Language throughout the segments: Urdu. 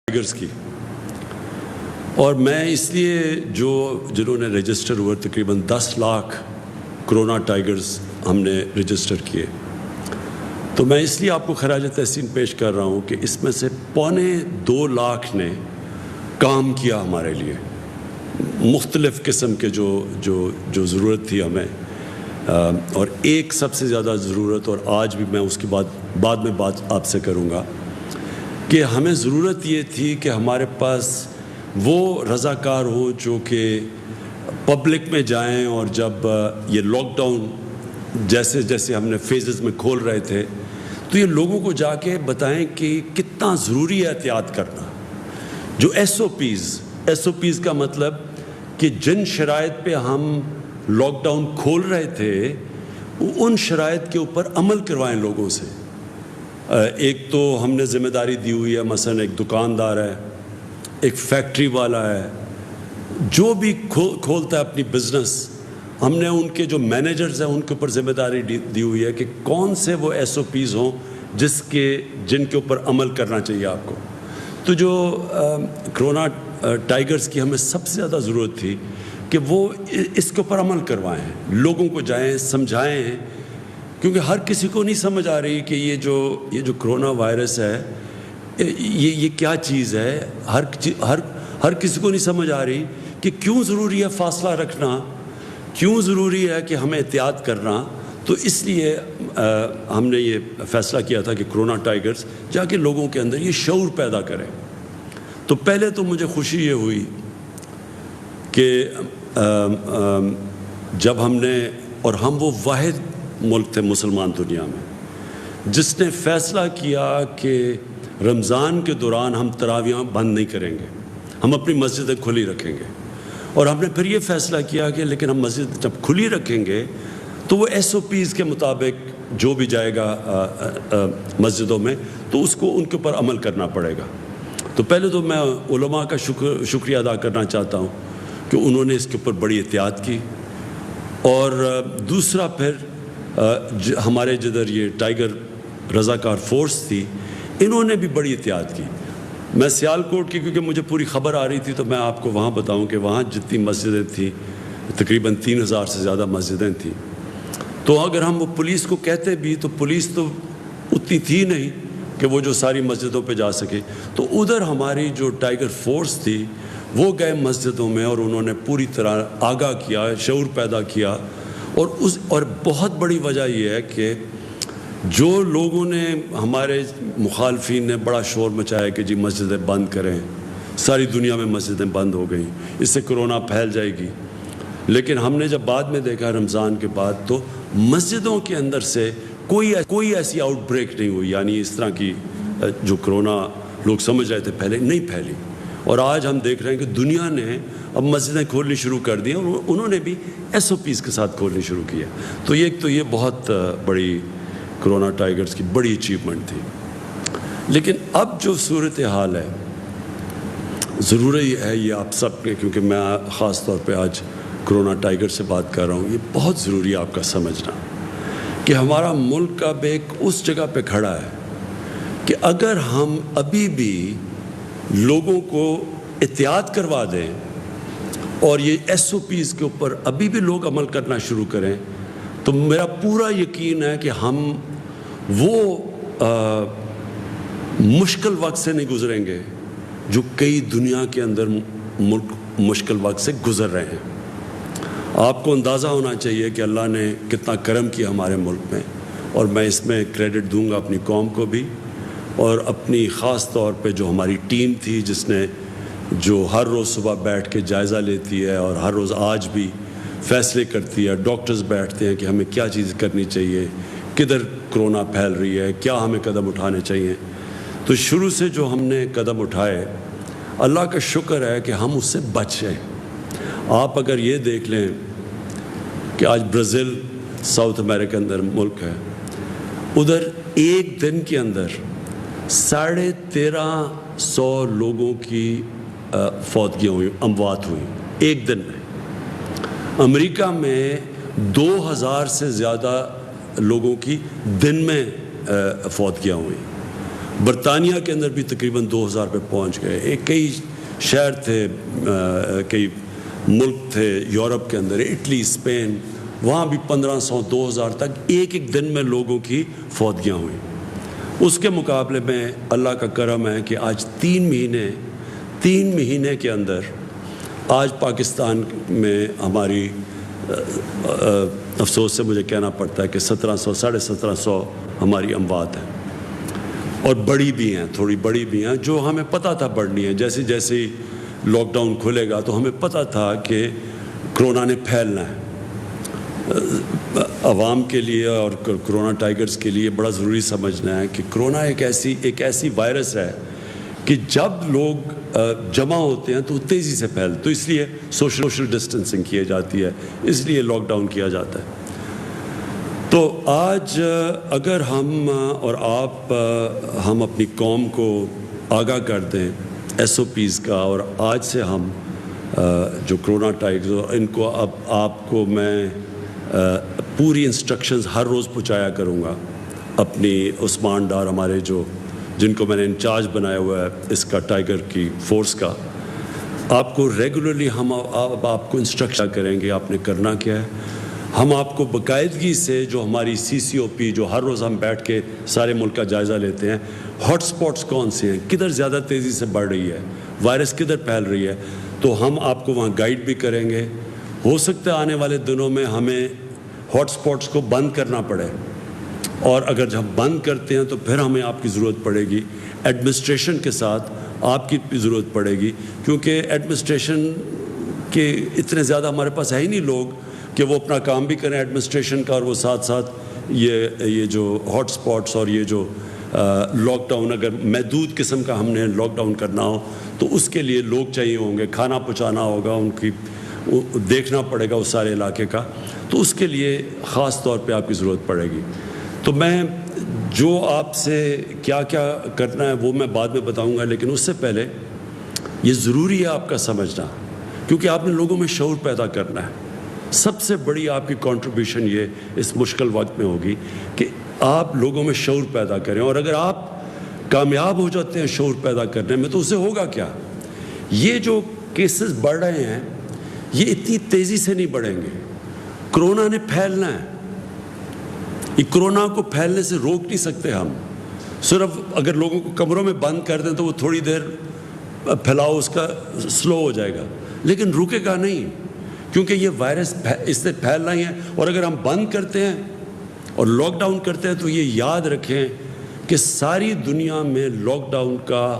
ٹائگرز کی. اور میں اس لیے جنہوں نے رجسٹر ہوئے تقریباً 10 لاکھ کرونا ٹائگرز ہم نے رجسٹر کیے، تو میں اس لیے آپ کو خراج تحسین پیش کر رہا ہوں کہ اس میں سے 2.25 لاکھ نے کام کیا ہمارے لیے، مختلف قسم کے جو ضرورت تھی ہمیں. اور ایک سب سے زیادہ ضرورت، اور آج بھی میں اس کے بعد میں بات آپ سے کروں گا، کہ ہمیں ضرورت یہ تھی کہ ہمارے پاس وہ رضاکار ہوں جو کہ پبلک میں جائیں، اور جب یہ لاک ڈاؤن جیسے ہم نے فیزز میں کھول رہے تھے تو یہ لوگوں کو جا کے بتائیں کہ کتنا ضروری ہے احتیاط کرنا. جو ایس او پیز کا مطلب کہ جن شرائط پہ ہم لاک ڈاؤن کھول رہے تھے ان شرائط کے اوپر عمل کروائیں لوگوں سے. ایک تو ہم نے ذمہ داری دی ہوئی ہے، مثلا ایک دکاندار ہے، ایک فیکٹری والا ہے، جو بھی کھولتا ہے اپنی بزنس، ہم نے ان کے جو مینیجرز ہیں ان کے اوپر ذمہ داری دی ہوئی ہے کہ کون سے وہ ایس او پیز ہوں جن کے اوپر عمل کرنا چاہیے آپ کو. تو جو کرونا ٹائگرز کی ہمیں سب سے زیادہ ضرورت تھی کہ وہ اس کے اوپر عمل کروائیں، لوگوں کو جائیں سمجھائیں، کیونکہ ہر کسی کو نہیں سمجھ آ رہی کہ یہ جو کرونا وائرس ہے یہ کیا چیز ہے. ہر کسی کو نہیں سمجھ آ رہی کہ کیوں ضروری ہے فاصلہ رکھنا، کیوں ضروری ہے کہ ہمیں احتیاط کرنا. تو اس لیے ہم نے یہ فیصلہ کیا تھا کہ کرونا ٹائگرز جا کے لوگوں کے اندر یہ شعور پیدا کرے. تو پہلے تو مجھے خوشی یہ ہوئی کہ جب ہم نے، اور ہم وہ واحد ملک تھے مسلمان دنیا میں جس نے فیصلہ کیا کہ رمضان کے دوران ہم تراویحاں بند نہیں کریں گے، ہم اپنی مسجدیں کھلی رکھیں گے. اور ہم نے پھر یہ فیصلہ کیا کہ لیکن ہم مسجد جب کھلی رکھیں گے تو وہ ایس او پیز کے مطابق جو بھی جائے گا مسجدوں میں تو اس کو ان کے اوپر عمل کرنا پڑے گا. تو پہلے تو میں علماء کا شکریہ ادا کرنا چاہتا ہوں کہ انہوں نے اس کے اوپر بڑی احتیاط کی. اور دوسرا پھر ہمارے جدھر یہ ٹائیگر رضاکار فورس تھی انہوں نے بھی بڑی احتیاط کی. میں سیالکوٹ کی کیونکہ مجھے پوری خبر آ رہی تھی تو میں آپ کو وہاں بتاؤں کہ وہاں جتنی مسجدیں تھیں تقریباً 3000 سے زیادہ مسجدیں تھیں. تو اگر ہم وہ پولیس کو کہتے بھی تو پولیس تو اتنی تھی نہیں کہ وہ جو ساری مسجدوں پہ جا سکے. تو ادھر ہماری جو ٹائیگر فورس تھی وہ گئے مسجدوں میں اور انہوں نے پوری طرح آگاہ کیا، شعور پیدا کیا. اور بہت بڑی وجہ یہ ہے کہ جو لوگوں نے، ہمارے مخالفین نے بڑا شور مچایا کہ جی مسجدیں بند کریں، ساری دنیا میں مسجدیں بند ہو گئیں، اس سے کرونا پھیل جائے گی. لیکن ہم نے جب بعد میں دیکھا رمضان کے بعد تو مسجدوں کے اندر سے کوئی ایسی آؤٹ بریک نہیں ہوئی، یعنی اس طرح کی جو کرونا لوگ سمجھ رہے تھے پہلے نہیں پھیلی. اور آج ہم دیکھ رہے ہیں کہ دنیا نے اب مسجدیں کھولنی شروع کر دی اور انہوں نے بھی ایس او پیز کے ساتھ کھولنی شروع کیا. تو یہ بہت بڑی کرونا ٹائیگرز کی بڑی اچیومنٹ تھی. لیکن اب جو صورتحال ہے، ضروری ہے یہ آپ سب کے، کیونکہ میں خاص طور پہ آج کرونا ٹائیگر سے بات کر رہا ہوں، یہ بہت ضروری ہے آپ کا سمجھنا کہ ہمارا ملک اب ایک اس جگہ پہ کھڑا ہے کہ اگر ہم ابھی بھی لوگوں کو احتیاط کروا دیں اور یہ ایس او پیز کے اوپر ابھی بھی لوگ عمل کرنا شروع کریں تو میرا پورا یقین ہے کہ ہم وہ مشکل وقت سے نہیں گزریں گے جو کئی دنیا کے اندر ملک مشکل وقت سے گزر رہے ہیں. آپ کو اندازہ ہونا چاہیے کہ اللہ نے کتنا کرم کیا ہمارے ملک میں، اور میں اس میں کریڈٹ دوں گا اپنی قوم کو بھی اور اپنی خاص طور پہ جو ہماری ٹیم تھی جس نے جو ہر روز صبح بیٹھ کے جائزہ لیتی ہے اور ہر روز آج بھی فیصلے کرتی ہے. ڈاکٹرز بیٹھتے ہیں کہ ہمیں کیا چیز کرنی چاہیے، کدھر کرونا پھیل رہی ہے، کیا ہمیں قدم اٹھانے چاہیے. تو شروع سے جو ہم نے قدم اٹھائے اللہ کا شکر ہے کہ ہم اس سے بچ گئے. آپ اگر یہ دیکھ لیں کہ آج برازیل ساؤتھ امریکہ اندر ملک ہے، ادھر ایک دن کے اندر 1350 لوگوں کی فوتگیاں ہوئی، اموات ہوئی ایک دن میں. امریکہ میں 2000 سے زیادہ لوگوں کی دن میں فوتگیاں ہوئیں. برطانیہ کے اندر بھی تقریباً 2000 پہ پہنچ گئے. کئی شہر تھے, کئی ملک تھے یورپ کے اندر, اٹلی, اسپین, وہاں بھی 1500 2000 تک ایک دن میں لوگوں کی فوتگیاں ہوئیں. اس کے مقابلے میں اللہ کا کرم ہے کہ آج 3 مہینے کے اندر آج پاکستان میں ہماری افسوس سے مجھے کہنا پڑتا ہے کہ 1700 1750 ہماری اموات ہیں, اور بڑی بھی ہیں, تھوڑی بڑی بھی ہیں, جو ہمیں پتہ تھا بڑھنی ہے. جیسے لاک ڈاؤن کھلے گا تو ہمیں پتہ تھا کہ کرونا نے پھیلنا ہے. عوام کے لیے اور کرونا ٹائگرز کے لیے بڑا ضروری سمجھنا ہے کہ کرونا ایک ایسی وائرس ہے کہ جب لوگ جمع ہوتے ہیں تو تیزی سے پھیلتے, تو اس لیے سوشل ڈسٹنسنگ کی جاتی ہے, اس لیے لاک ڈاؤن کیا جاتا ہے. تو آج اگر ہم اور آپ ہم اپنی قوم کو آگاہ کر دیں SOPs کا, اور آج سے ہم جو کرونا ٹائگرز ان کو, اب آپ کو میں پوری انسٹرکشنز ہر روز پہنچایا کروں گا. اپنی عثمان ڈار ہمارے جن کو میں نے انچارج بنایا ہوا ہے اس کا, ٹائگر کی فورس کا, آپ کو ریگولرلی ہم آپ کو انسٹرکشن کریں گے آپ نے کرنا کیا ہے. ہم آپ کو باقاعدگی سے جو ہماری CCOP جو ہر روز ہم بیٹھ کے سارے ملک کا جائزہ لیتے ہیں, ہاٹ سپاٹس کون سے ہیں, کدھر زیادہ تیزی سے بڑھ رہی ہے وائرس, کدھر پھیل رہی ہے, تو ہم آپ کو وہاں گائیڈ بھی کریں گے. ہو سکتا ہے آنے والے دنوں میں ہمیں ہاٹ سپاٹس کو بند کرنا پڑے, اور اگر جب بند کرتے ہیں تو پھر ہمیں آپ کی ضرورت پڑے گی, ایڈمنسٹریشن کے ساتھ آپ کی بھی ضرورت پڑے گی, کیونکہ ایڈمنسٹریشن کے اتنے زیادہ ہمارے پاس ہے ہی نہیں لوگ کہ وہ اپنا کام بھی کریں ایڈمنسٹریشن کا, اور وہ ساتھ یہ جو ہاٹ سپاٹس اور یہ جو لاک ڈاؤن, اگر محدود قسم کا ہم نے لاک ڈاؤن کرنا ہو تو اس کے لیے لوگ چاہیے ہوں گے, کھانا پہنچانا ہوگا, ان کی دیکھنا پڑے گا اس سارے علاقے کا, تو اس کے لیے خاص طور پہ آپ کی ضرورت پڑے گی. تو میں جو آپ سے کیا کرنا ہے وہ میں بعد میں بتاؤں گا, لیکن اس سے پہلے یہ ضروری ہے آپ کا سمجھنا, کیونکہ آپ نے لوگوں میں شعور پیدا کرنا ہے. سب سے بڑی آپ کی کنٹریبیوشن یہ اس مشکل وقت میں ہوگی کہ آپ لوگوں میں شعور پیدا کریں, اور اگر آپ کامیاب ہو جاتے ہیں شعور پیدا کرنے میں تو اسے ہوگا کیا, یہ جو کیسز بڑھ رہے ہیں یہ اتنی تیزی سے نہیں بڑھیں گے. کرونا نے پھیلنا ہے, یہ کرونا کو پھیلنے سے روک نہیں سکتے ہم. صرف اگر لوگوں کو کمروں میں بند کر دیں تو وہ تھوڑی دیر پھیلاؤ اس کا سلو ہو جائے گا, لیکن رکے گا نہیں, کیونکہ یہ وائرس اس سے پھیلنا ہی ہے. اور اگر ہم بند کرتے ہیں اور لاک ڈاؤن کرتے ہیں تو یہ یاد رکھیں کہ ساری دنیا میں لاک ڈاؤن کا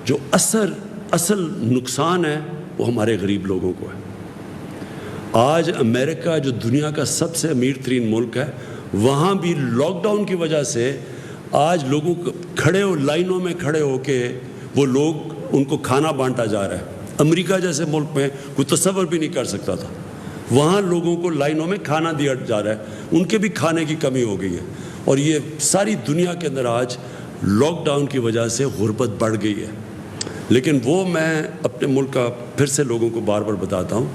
جو اصل نقصان ہے وہ ہمارے غریب لوگوں کو ہے. آج امریکہ جو دنیا کا سب سے امیر ترین ملک ہے, وہاں بھی لاک ڈاؤن کی وجہ سے آج لوگوں کو لائنوں میں کھڑے ہو کے وہ لوگ ان کو کھانا بانٹا جا رہا ہے. امریکہ جیسے ملک میں کوئی تصور بھی نہیں کر سکتا تھا, وہاں لوگوں کو لائنوں میں کھانا دیا جا رہا ہے, ان کے بھی کھانے کی کمی ہو گئی ہے. اور یہ ساری دنیا کے اندر آج لاک ڈاؤن کی وجہ سے غربت بڑھ گئی ہے. لیکن وہ میں اپنے ملک کا پھر سے لوگوں کو بار بار بتاتا ہوں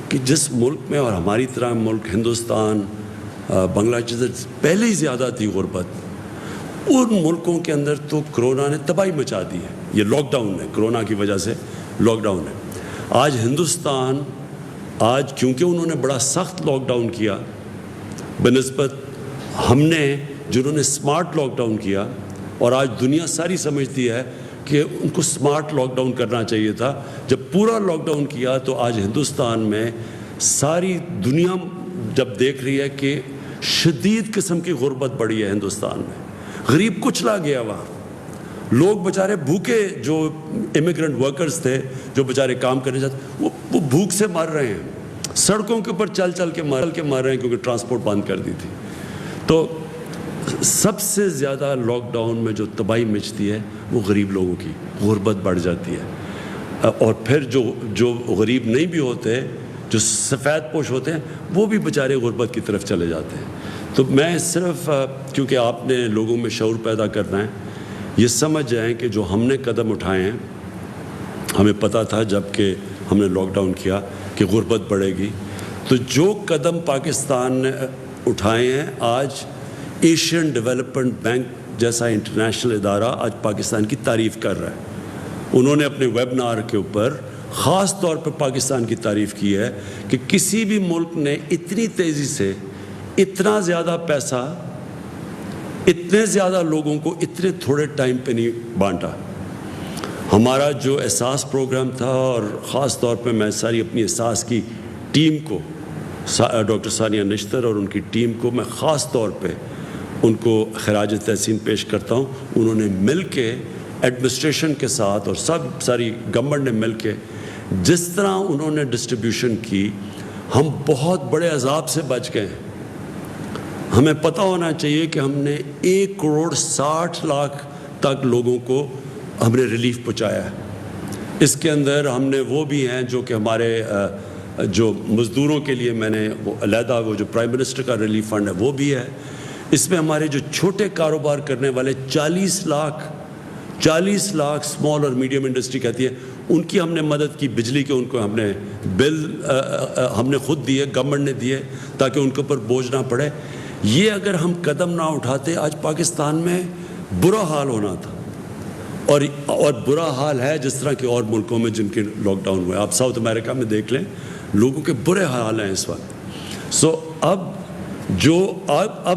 کہ جس ملک میں, اور ہماری طرح ملک ہندوستان, بنگلہ دیش پہلے ہی زیادہ تھی غربت, ان ملکوں کے اندر تو کرونا نے تباہی مچا دی ہے. یہ لاک ڈاؤن ہے, کرونا کی وجہ سے لاک ڈاؤن ہے. آج ہندوستان کیونکہ انہوں نے بڑا سخت لاک ڈاؤن کیا بنسبت ہم نے جنہوں نے سمارٹ لاک ڈاؤن کیا, اور آج دنیا ساری سمجھتی ہے کہ ان کو سمارٹ لاک ڈاؤن کرنا چاہیے تھا. جب پورا لاک ڈاؤن کیا تو آج ہندوستان میں ساری دنیا جب دیکھ رہی ہے کہ شدید قسم کی غربت بڑھی ہے ہندوستان میں, غریب کچلا گیا, وہاں لوگ بیچارے بھوکے, جو امیگرنٹ ورکرز تھے جو بیچارے کام کرنے جاتے وہ بھوک سے مر رہے ہیں, سڑکوں کے اوپر چل کے مر رہے ہیں کیونکہ ٹرانسپورٹ بند کر دی تھی. تو سب سے زیادہ لاک ڈاؤن میں جو تباہی مچتی ہے وہ غریب لوگوں کی, غربت بڑھ جاتی ہے. اور پھر جو غریب نہیں بھی ہوتے, جو سفید پوش ہوتے ہیں, وہ بھی بیچارے غربت کی طرف چلے جاتے ہیں. تو میں صرف کیونکہ آپ نے لوگوں میں شعور پیدا کرنا ہے, یہ سمجھ جائیں کہ جو ہم نے قدم اٹھائے ہیں, ہمیں پتہ تھا جب کہ ہم نے لاک ڈاؤن کیا کہ غربت بڑھے گی, تو جو قدم پاکستان نے اٹھائے ہیں, آج ایشین ڈیولپمنٹ بینک جیسا انٹرنیشنل ادارہ آج پاکستان کی تعریف کر رہا ہے. انہوں نے اپنے ویبنار کے اوپر خاص طور پر پاکستان کی تعریف کی ہے کہ کسی بھی ملک نے اتنی تیزی سے اتنا زیادہ پیسہ اتنے زیادہ لوگوں کو اتنے تھوڑے ٹائم پہ نہیں بانٹا. ہمارا جو احساس پروگرام تھا، اور خاص طور پہ میں ساری اپنی احساس کی ٹیم کو، ڈاکٹر ثانیہ نشتر اور ان کی ٹیم کو میں خاص طور پہ ان کو خراج تحسین پیش کرتا ہوں. انہوں نے مل کے ایڈمنسٹریشن کے ساتھ اور ساری گورنمنٹ نے مل کے جس طرح انہوں نے ڈسٹریبیوشن کی، ہم بہت بڑے عذاب سے بچ گئے ہیں. ہمیں پتہ ہونا چاہیے کہ ہم نے 1,60,00,000 تک لوگوں کو ہم نے ریلیف پہنچایا ہے. اس کے اندر ہم نے وہ بھی ہیں جو کہ ہمارے جو مزدوروں کے لیے میں نے وہ علیحدہ وہ جو پرائم منسٹر کا ریلیف فنڈ ہے وہ بھی ہے. اس میں ہمارے جو چھوٹے کاروبار کرنے والے 40 لاکھ اسمال اور میڈیم انڈسٹری کہتی ہے، ان کی ہم نے مدد کی. بجلی کے ان کو ہم نے بل ہم نے خود دیے، گورنمنٹ نے دیے تاکہ ان کے اوپر بوجھ نہ پڑے. یہ اگر ہم قدم نہ اٹھاتے آج پاکستان میں برا حال ہونا تھا، اور برا حال ہے جس طرح کے اور ملکوں میں جن کے لاک ڈاؤن ہوئے. آپ ساؤتھ امریکہ میں دیکھ لیں، لوگوں کے برے حال ہیں اس وقت. اب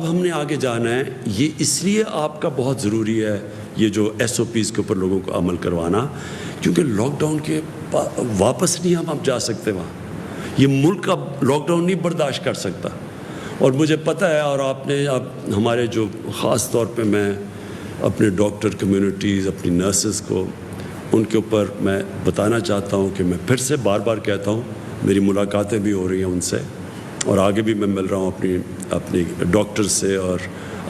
ہم نے آگے جانا ہے. یہ اس لیے آپ کا بہت ضروری ہے یہ جو SOPs کے اوپر لوگوں کو عمل کروانا، کیونکہ لاک ڈاؤن کے واپس نہیں ہم اب جا سکتے وہاں. یہ ملک اب لاک ڈاؤن نہیں برداشت کر سکتا. اور مجھے پتہ ہے، اور آپ نے اب ہمارے جو خاص طور پہ میں اپنے ڈاکٹر کمیونٹیز، اپنی نرسز کو، ان کے اوپر میں بتانا چاہتا ہوں کہ میں پھر سے بار بار کہتا ہوں، میری ملاقاتیں بھی ہو رہی ہیں ان سے، اور آگے بھی میں مل رہا ہوں اپنی ڈاکٹر سے اور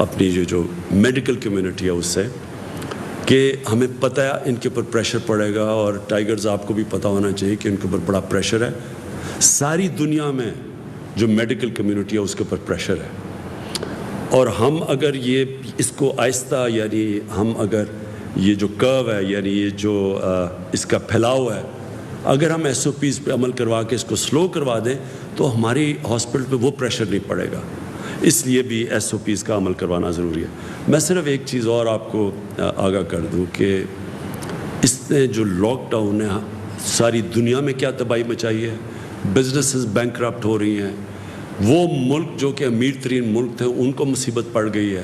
اپنی جو میڈیکل کمیونٹی ہے اس سے، کہ ہمیں پتہ ہے ان کے اوپر پریشر پڑے گا. اور ٹائیگرز آپ کو بھی پتہ ہونا چاہیے کہ ان کے اوپر بڑا پریشر ہے. ساری دنیا میں جو میڈیکل کمیونٹی ہے اس کے اوپر پریشر ہے. اور ہم اگر اس کو آہستہ، یعنی ہم اگر یہ جو کرو ہے، یعنی یہ جو اس کا پھیلاؤ ہے، اگر ہم SOPs پہ عمل کروا کے اس کو سلو کروا دیں تو ہماری ہاسپٹل پہ وہ پریشر نہیں پڑے گا. اس لیے بھی SOPs کا عمل کروانا ضروری ہے. میں صرف ایک چیز اور آپ کو آگاہ کر دوں کہ اس نے جو لاک ڈاؤن ہے ساری دنیا میں کیا تباہی مچائی ہے. بزنسز بینکرپٹ ہو رہی ہیں. وہ ملک جو کہ امیر ترین ملک تھے ان کو مصیبت پڑ گئی ہے.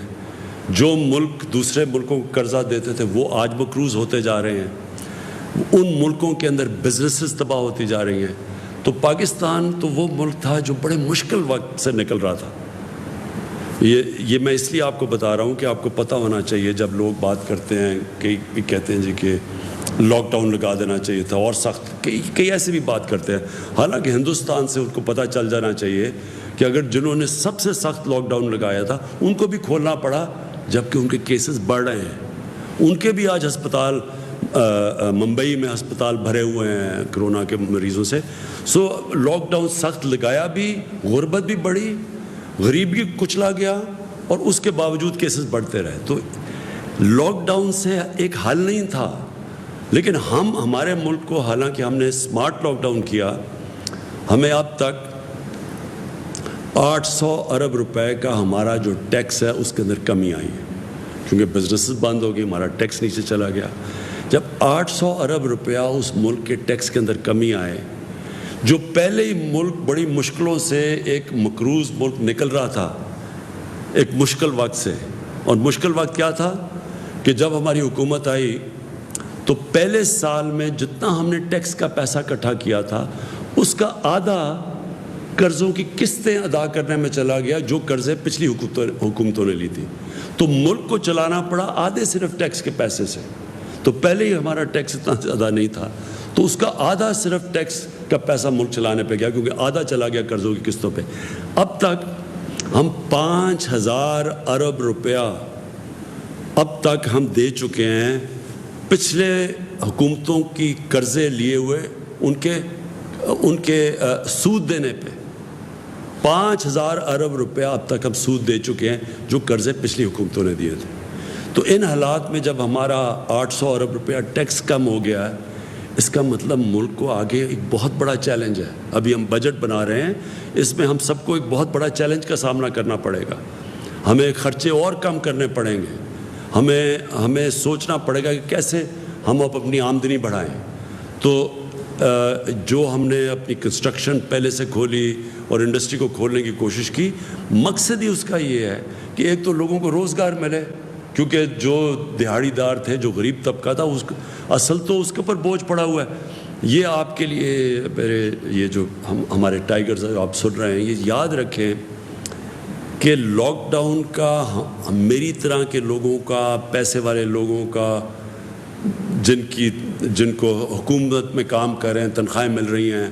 جو ملک دوسرے ملکوں کو قرضہ دیتے تھے وہ آج مقروض ہوتے جا رہے ہیں. ان ملکوں کے اندر بزنسز تباہ ہوتی جا رہی ہیں. تو پاکستان تو وہ ملک تھا جو بڑے مشکل وقت سے نکل رہا تھا. یہ میں اس لیے آپ کو بتا رہا ہوں کہ آپ کو پتہ ہونا چاہیے. جب لوگ بات کرتے ہیں کئی کہتے ہیں جی کہ لاک ڈاؤن لگا دینا چاہیے تھا اور سخت، کئی ایسے بھی بات کرتے ہیں. حالانکہ ہندوستان سے ان کو پتہ چل جانا چاہیے کہ اگر جنہوں نے سب سے سخت لاک ڈاؤن لگایا تھا ان کو بھی کھولنا پڑا جبکہ ان کے کیسز بڑھ رہے ہیں. ان کے بھی آج ہسپتال، ممبئی میں ہسپتال بھرے ہوئے ہیں کرونا کے مریضوں سے. لاک ڈاؤن سخت لگایا بھی، غربت بھی بڑھی، غریب بھی کچلا گیا، اور اس کے باوجود کیسز بڑھتے رہے. تو لاک ڈاؤن سے ایک حل نہیں تھا. لیکن ہمارے ملک کو، حالانکہ ہم نے اسمارٹ لاک ڈاؤن کیا، ہمیں اب تک 800 ارب روپے کا ہمارا جو ٹیکس ہے اس کے اندر کمی آئی ہے. کیونکہ بزنسز بند ہو گئی، ہمارا ٹیکس نیچے چلا گیا. جب 800 ارب روپیہ اس ملک کے ٹیکس کے اندر کمی آئے، جو پہلے ہی ملک بڑی مشکلوں سے ایک مقروض ملک نکل رہا تھا ایک مشکل وقت سے. اور مشکل وقت کیا تھا کہ جب ہماری حکومت آئی تو پہلے سال میں جتنا ہم نے ٹیکس کا پیسہ اکٹھا کیا تھا اس کا آدھا قرضوں کی قسطیں ادا کرنے میں چلا گیا جو قرضے پچھلی حکومتوں نے لی تھی. تو ملک کو چلانا پڑا آدھے صرف ٹیکس کے پیسے سے. تو پہلے ہی ہمارا ٹیکس اتنا زیادہ نہیں تھا، تو اس کا آدھا صرف ٹیکس کا پیسہ ملک چلانے پہ گیا، کیونکہ آدھا چلا گیا قرضوں کی قسطوں پہ. اب تک ہم 5000 ارب روپیہ اب تک ہم دے چکے ہیں پچھلے حکومتوں کی قرضے لیے ہوئے ان کے سود دینے پہ. 5000 ارب روپیہ اب تک ہم سود دے چکے ہیں جو قرضے پچھلی حکومتوں نے دیے تھے. تو ان حالات میں جب ہمارا 800 ارب روپیہ ٹیکس کم ہو گیا ہے، اس کا مطلب ملک کو آگے ایک بہت بڑا چیلنج ہے. ابھی ہم بجٹ بنا رہے ہیں، اس میں ہم سب کو ایک بہت بڑا چیلنج کا سامنا کرنا پڑے گا. ہمیں خرچے اور کم کرنے پڑیں گے، ہمیں سوچنا پڑے گا کہ کیسے ہم اپنی آمدنی بڑھائیں. تو جو ہم نے اپنی کنسٹرکشن پہلے سے کھولی اور انڈسٹری کو کھولنے کی کوشش کی, مقصد ہی اس کا یہ ہے کہ ایک تو لوگوں کو روزگار ملے, کیونکہ جو دہاڑی دار تھے, جو غریب طبقہ تھا, اصل تو اس کے اوپر بوجھ پڑا ہوا ہے. یہ آپ کے لیے میرے یہ جو ہمارے ٹائیگرز آپ سن رہے ہیں, یہ یاد رکھیں کہ لاک ڈاؤن کا میری طرح کے لوگوں کا, پیسے والے لوگوں کا, جن کو حکومت میں کام کر رہے ہیں, تنخواہیں مل رہی ہیں,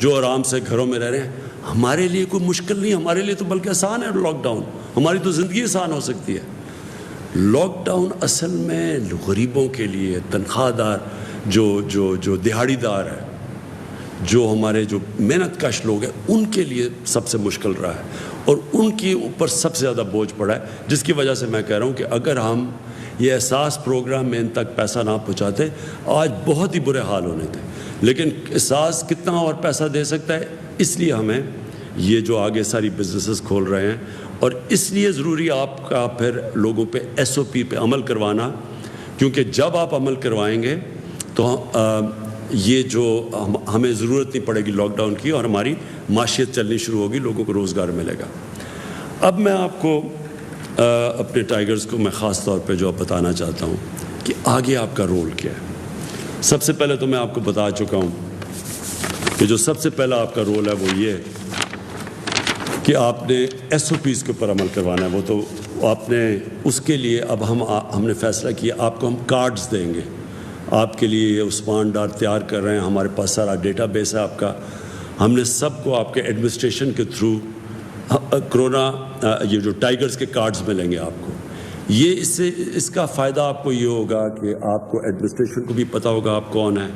جو آرام سے گھروں میں رہ رہے ہیں, ہمارے لیے کوئی مشکل نہیں. ہمارے لیے تو بلکہ آسان ہے لاک ڈاؤن. ہماری تو زندگی آسان ہو سکتی ہے. لاک ڈاؤن اصل میں غریبوں کے لیے, تنخواہ دار, جو دہاڑی دار ہے, جو ہمارے جو محنت کش لوگ ہیں, ان کے لیے سب سے مشکل رہا ہے, اور ان کے اوپر سب سے زیادہ بوجھ پڑا ہے. جس کی وجہ سے میں کہہ رہا ہوں کہ اگر ہم یہ احساس پروگرام میں ان تک پیسہ نہ پہنچاتے, آج بہت ہی برے حال ہونے تھے. لیکن احساس کتنا اور پیسہ دے سکتا ہے, اس لیے ہمیں یہ جو آگے ساری بزنسز کھول رہے ہیں, اور اس لیے ضروری آپ کا پھر لوگوں پہ SOP پہ عمل کروانا, کیونکہ جب آپ عمل کروائیں گے تو یہ جو ہمیں ضرورت نہیں پڑے گی لاک ڈاؤن کی, اور ہماری معیشت چلنی شروع ہوگی, لوگوں کو روزگار ملے گا. اب میں آپ کو اپنے ٹائیگرز کو میں خاص طور پہ جو بتانا چاہتا ہوں کہ آگے آپ کا رول کیا ہے. سب سے پہلے تو میں آپ کو بتا چکا ہوں کہ جو سب سے پہلا آپ کا رول ہے وہ یہ کہ آپ نے SOPs کے اوپر عمل کروانا ہے. وہ تو آپ نے اس کے لیے اب ہم نے فیصلہ کیا, آپ کو ہم کارڈز دیں گے. آپ کے لیے عثمان ڈار تیار کر رہے ہیں, ہمارے پاس سارا ڈیٹا بیس ہے آپ کا. ہم نے سب کو آپ کے ایڈمنسٹریشن کے تھرو کرونا یہ جو ٹائیگرز کے کارڈز ملیں گے آپ کو. یہ اس کا فائدہ آپ کو یہ ہوگا کہ آپ کو ایڈمنسٹریشن کو بھی پتہ ہوگا آپ کون ہیں.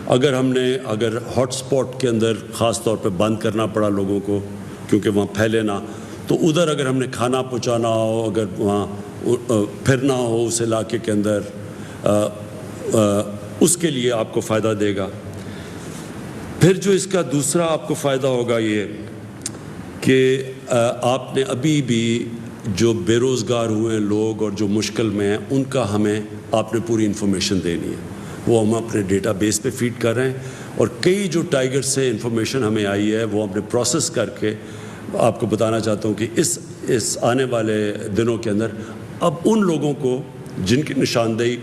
اگر ہاٹ اسپاٹ کے اندر خاص طور پہ بند کرنا پڑا لوگوں کو کیونکہ وہاں پھیلے نہ, تو ادھر اگر ہم نے کھانا پہنچانا ہو, اگر وہاں پھرنا ہو اس علاقے کے اندر, اس کے لیے آپ کو فائدہ دے گا. پھر جو اس کا دوسرا آپ کو فائدہ ہوگا یہ کہ آپ نے ابھی بھی جو بے روزگار ہوئے ہیں لوگ اور جو مشکل میں ہیں, ان کا ہمیں آپ نے پوری انفارمیشن دینی ہے. وہ ہم اپنے ڈیٹا بیس پہ فیڈ کر رہے ہیں, اور کئی جو ٹائیگر سے انفارمیشن ہمیں آئی ہے وہ ہم نے پروسیس کر کے آپ کو بتانا چاہتا ہوں کہ اس آنے والے دنوں کے اندر اب ان لوگوں کو جن کی نشاندہی,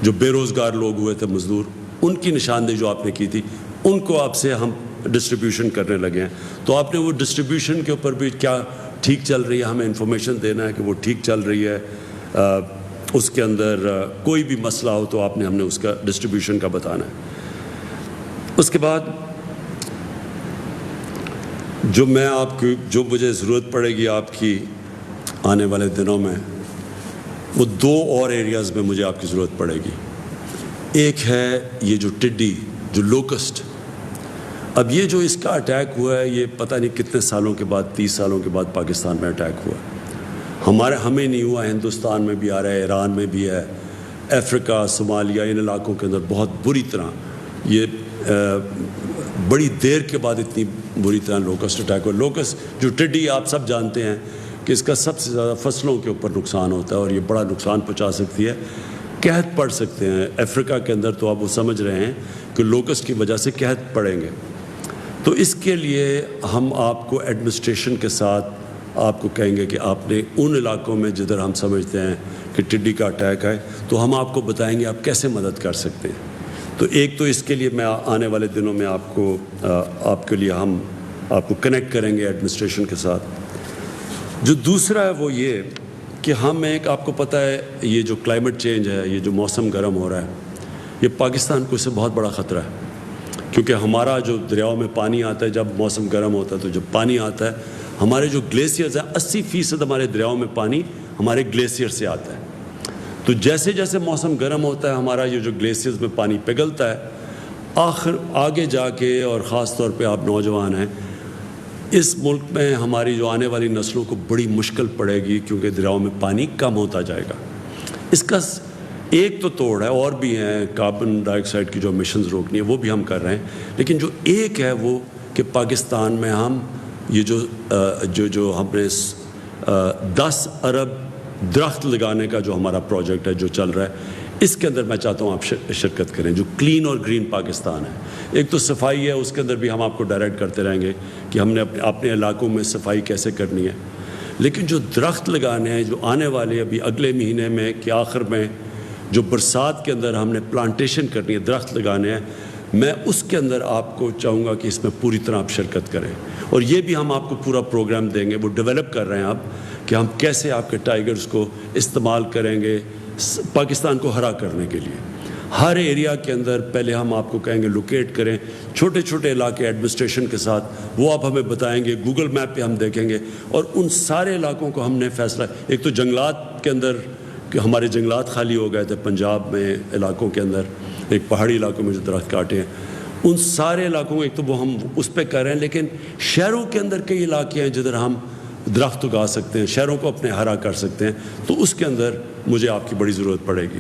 جو بے روزگار لوگ ہوئے تھے مزدور, ان کی نشاندہی جو آپ نے کی تھی, ان کو آپ سے ہم ڈسٹریبیوشن کرنے لگے ہیں. تو آپ نے وہ ڈسٹریبیوشن کے اوپر بھی کیا ٹھیک چل رہی ہے, ہمیں انفارمیشن دینا ہے کہ وہ ٹھیک چل رہی ہے. اس کے اندر کوئی بھی مسئلہ ہو تو ہم نے اس کا ڈسٹریبیوشن کا بتانا ہے. اس کے بعد جو مجھے ضرورت پڑے گی آپ کی آنے والے دنوں میں, وہ 2 اور ایریاز میں مجھے آپ کی ضرورت پڑے گی. ایک ہے یہ جو ٹڈی, جو لوکسٹ. اب یہ جو اس کا اٹیک ہوا ہے, یہ پتہ نہیں کتنے سالوں کے بعد, 30 سالوں کے بعد پاکستان میں اٹیک ہوا. ہمیں نہیں ہوا, ہندوستان میں بھی آ رہا ہے, ایران میں بھی ہے, افریقہ, صومالیہ, ان علاقوں کے اندر بہت بری طرح, یہ بڑی دیر کے بعد اتنی بری طرح لوکسٹ اٹیک ہوا. لوکسٹ جو ٹڈی آپ سب جانتے ہیں کہ اس کا سب سے زیادہ فصلوں کے اوپر نقصان ہوتا ہے, اور یہ بڑا نقصان پہنچا سکتی ہے, قحط پڑ سکتے ہیں. افریقہ کے اندر تو آپ وہ سمجھ رہے ہیں کہ لوکسٹ کی وجہ سے قحط پڑیں گے. تو اس کے لیے ہم آپ کو ایڈمنسٹریشن کے ساتھ آپ کو کہیں گے کہ آپ نے ان علاقوں میں جدھر ہم سمجھتے ہیں کہ ٹڈی کا اٹیک ہے, تو ہم آپ کو بتائیں گے آپ کیسے مدد کر سکتے ہیں. تو ایک تو اس کے لیے میں آنے والے دنوں میں آپ کے لیے ہم آپ کو کنیکٹ کریں گے ایڈمنسٹریشن کے ساتھ. جو دوسرا ہے وہ یہ کہ آپ کو پتہ ہے یہ جو کلائمیٹ چینج ہے, یہ جو موسم گرم ہو رہا ہے, یہ پاکستان کو اس سے بہت بڑا خطرہ ہے. کیونکہ ہمارا جو دریاؤں میں پانی آتا ہے, جب موسم گرم ہوتا ہے تو جب پانی آتا ہے, ہمارے جو گلیشیئرز ہیں 80% ہمارے دریاؤں میں پانی ہمارے گلیشیئر سے آتا ہے. تو جیسے جیسے موسم گرم ہوتا ہے ہمارا یہ جو گلیشیئرز میں پانی پگھلتا ہے, آگے جا کے, اور خاص طور پہ آپ نوجوان ہیں, اس ملک میں ہماری جو آنے والی نسلوں کو بڑی مشکل پڑے گی, کیونکہ دریاؤں میں پانی کم ہوتا جائے گا. اس کا ایک تو توڑ ہے, اور بھی ہیں کاربن ڈائی آکسائڈ کی جو ایمیشنز روکنی ہے وہ بھی ہم کر رہے ہیں, لیکن جو ایک ہے وہ کہ پاکستان میں ہم یہ جو ہم نے 10 ارب درخت لگانے کا جو ہمارا پروجیکٹ ہے جو چل رہا ہے اس کے اندر میں چاہتا ہوں آپ شرکت کریں. جو کلین اور گرین پاکستان ہے, ایک تو صفائی ہے, اس کے اندر بھی ہم آپ کو ڈائریکٹ کرتے رہیں گے کہ ہم نے اپنے علاقوں میں صفائی کیسے کرنی ہے. لیکن جو درخت لگانے ہیں, جو آنے والے ابھی اگلے مہینے میں کہ آخر میں جو برسات کے اندر ہم نے پلانٹیشن کرنی ہے, درخت لگانے ہیں, میں اس کے اندر آپ کو چاہوں گا کہ اس میں پوری طرح آپ شرکت کریں. اور یہ بھی ہم آپ کو پورا پروگرام دیں گے, وہ ڈیولپ کر رہے ہیں آپ کہ ہم کیسے آپ کے ٹائیگرز کو استعمال کریں گے پاکستان کو ہرا کرنے کے لیے. ہر ایریا کے اندر پہلے ہم آپ کو کہیں گے لوکیٹ کریں, چھوٹے چھوٹے علاقے ایڈمنسٹریشن کے ساتھ, وہ آپ ہمیں بتائیں گے, گوگل میپ پہ ہم دیکھیں گے, اور ان سارے علاقوں کو ہم نے فیصلہ, ایک تو جنگلات کے اندر کہ ہمارے جنگلات خالی ہو گئے تھے پنجاب میں علاقوں کے اندر, ایک پہاڑی علاقوں میں جو درخت کاٹے ہیں, ان سارے علاقوں کو ایک تو وہ ہم اس پہ کر رہے ہیں. لیکن شہروں کے اندر کئی علاقے ہیں جدھر ہم درخت اگا سکتے ہیں, شہروں کو اپنے ہرا کر سکتے ہیں, تو اس کے اندر مجھے آپ کی بڑی ضرورت پڑے گی.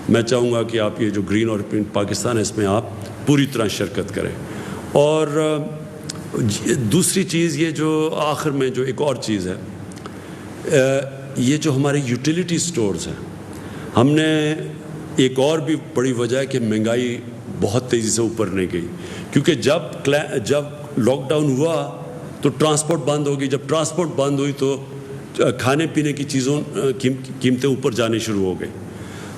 میں چاہوں گا کہ آپ یہ جو گرین اور پرنٹ پاکستان ہے اس میں آپ پوری طرح شرکت کریں. اور دوسری چیز یہ جو آخر میں جو ایک اور چیز ہے, یہ جو ہمارے یوٹیلیٹی سٹورز ہیں, ہم نے ایک اور بھی بڑی وجہ ہے کہ مہنگائی بہت تیزی سے اوپر نہیں گئی, کیونکہ جب لاک ڈاؤن ہوا تو ٹرانسپورٹ بند ہوگی, جب ٹرانسپورٹ بند ہوئی تو کھانے پینے کی چیزوں قیمتیں اوپر جانے شروع ہو گئی.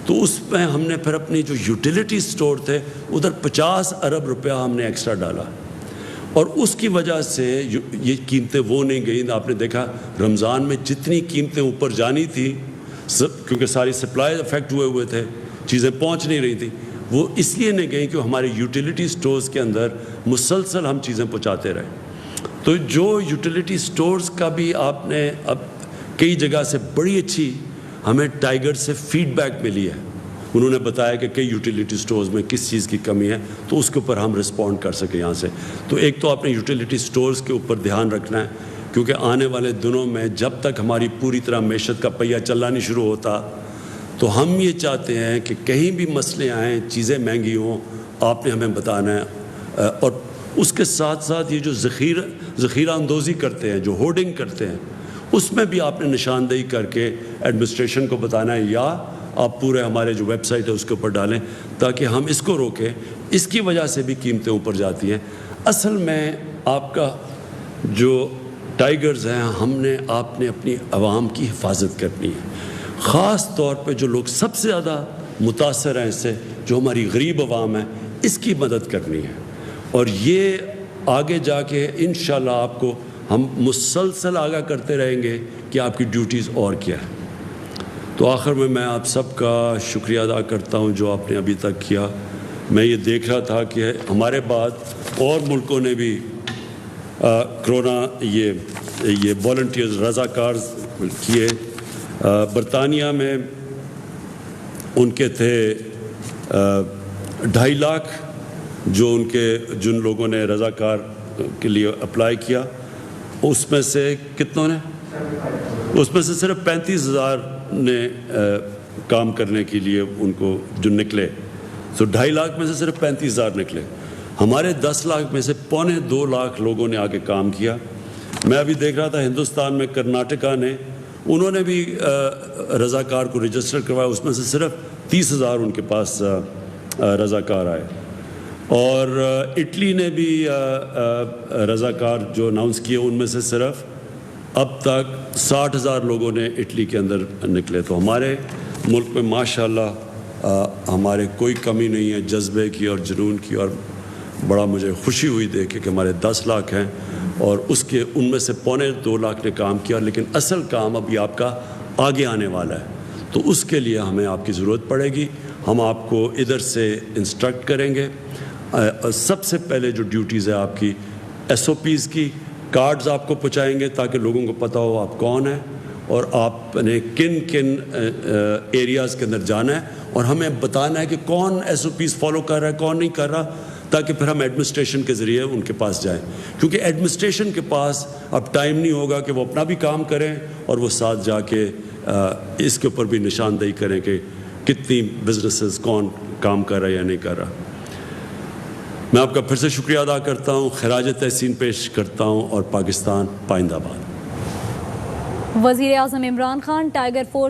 تو اس میں ہم نے پھر اپنی جو یوٹیلیٹی سٹور تھے ادھر 50 ارب روپیہ ہم نے ایکسٹرا ڈالا, اور اس کی وجہ سے یہ قیمتیں وہ نہیں گئیں. آپ نے دیکھا رمضان میں جتنی قیمتیں اوپر جانی تھی, کیونکہ ساری سپلائی افیکٹ ہوئے تھے, چیزیں پہنچ نہیں رہی تھی, وہ اس لیے نہیں گئیں کہ ہمارے یوٹیلیٹی سٹورز کے اندر مسلسل ہم چیزیں پہنچاتے رہے. تو جو یوٹیلیٹی سٹورز کا بھی آپ نے اب کئی جگہ سے بڑی اچھی ہمیں ٹائیگر سے فیڈ بیک ملی ہے, انہوں نے بتایا کہ کئی یوٹیلیٹی سٹورز میں کس چیز کی کمی ہے, تو اس کے اوپر ہم رسپونڈ کر سکیں یہاں سے. تو ایک تو آپ نے یوٹیلیٹی سٹورز کے اوپر دھیان رکھنا ہے, کیونکہ آنے والے دنوں میں جب تک ہماری پوری طرح معیشت کا پہیہ چلنا نہیں شروع ہوتا, تو ہم یہ چاہتے ہیں کہ کہیں بھی مسئلے آئیں, چیزیں مہنگی ہوں, آپ نے ہمیں بتانا ہے. اور اس کے ساتھ ساتھ یہ جو ذخیرہ اندوزی کرتے ہیں, جو ہورڈنگ کرتے ہیں, اس میں بھی آپ نے نشاندہی کر کے ایڈمنسٹریشن کو بتانا ہے, یا آپ پورے ہمارے جو ویب سائٹ ہے اس کے اوپر ڈالیں تاکہ ہم اس کو روکیں. اس کی وجہ سے بھی قیمتیں اوپر جاتی ہیں. اصل میں آپ کا جو ٹائیگرز ہیں, آپ نے اپنی عوام کی حفاظت کرنی ہے, خاص طور پہ جو لوگ سب سے زیادہ متاثر ہیں اس سے, جو ہماری غریب عوام ہے, اس کی مدد کرنی ہے. اور یہ آگے جا کے انشاءاللہ آپ کو ہم مسلسل آگاہ کرتے رہیں گے کہ آپ کی ڈیوٹیز اور کیا ہے. تو آخر میں آپ سب کا شکریہ ادا کرتا ہوں جو آپ نے ابھی تک کیا. میں یہ دیکھ رہا تھا کہ ہمارے بعد اور ملکوں نے بھی کرونا یہ والنٹیئرز رضاکارز کیے. برطانیہ میں ان کے تھے 2.5 لاکھ جو جن لوگوں نے رضاکار کے لیے اپلائی کیا, اس میں سے کتنوں نے, اس میں سے صرف 35,000 نے کام کرنے کے لیے ان کو جو نکلے. تو 2.5 لاکھ میں سے صرف 35,000 نکلے. ہمارے 10 لاکھ میں سے 1.25 لاکھ لوگوں نے آگے کام کیا. میں ابھی دیکھ رہا تھا ہندوستان میں کرناٹکا نے, انہوں نے بھی رضاکار کو رجسٹر کروایا, اس میں سے صرف 30,000 ان کے پاس رضاکار آئے. اور اٹلی نے بھی رضاکار جو اناؤنس کیے, ان میں سے صرف اب تک 60,000 لوگوں نے اٹلی کے اندر نکلے. تو ہمارے ملک میں ماشاءاللہ ہمارے کوئی کمی نہیں ہے جذبے کی اور جنون کی, اور بڑا مجھے خوشی ہوئی دیکھ کے کہ ہمارے 10 لاکھ ہیں اور ان میں سے 1.25 لاکھ نے کام کیا. لیکن اصل کام ابھی آپ کا آگے آنے والا ہے, تو اس کے لیے ہمیں آپ کی ضرورت پڑے گی. ہم آپ کو ادھر سے انسٹرکٹ کریں گے. سب سے پہلے جو ڈیوٹیز ہے آپ کی SOPs کی, کارڈز آپ کو پہنچائیں گے تاکہ لوگوں کو پتہ ہو آپ کون ہیں اور آپ نے کن ایریاز کے اندر جانا ہے, اور ہمیں بتانا ہے کہ کون SOPs فالو کر رہا ہے, کون نہیں کر رہا, تاکہ پھر ہم ایڈمنسٹریشن کے ذریعے ان کے پاس جائیں. کیونکہ ایڈمنسٹریشن کے پاس اب ٹائم نہیں ہوگا کہ وہ اپنا بھی کام کریں اور وہ ساتھ جا کے اس کے اوپر بھی نشاندہی کریں کہ کتنی بزنسز کون کام کر رہا ہے یا نہیں کر رہا. میں آپ کا پھر سے شکریہ ادا کرتا ہوں, خراج تحسین پیش کرتا ہوں, اور پاکستان پائندہ باد. وزیر اعظم عمران خان ٹائیگر فورس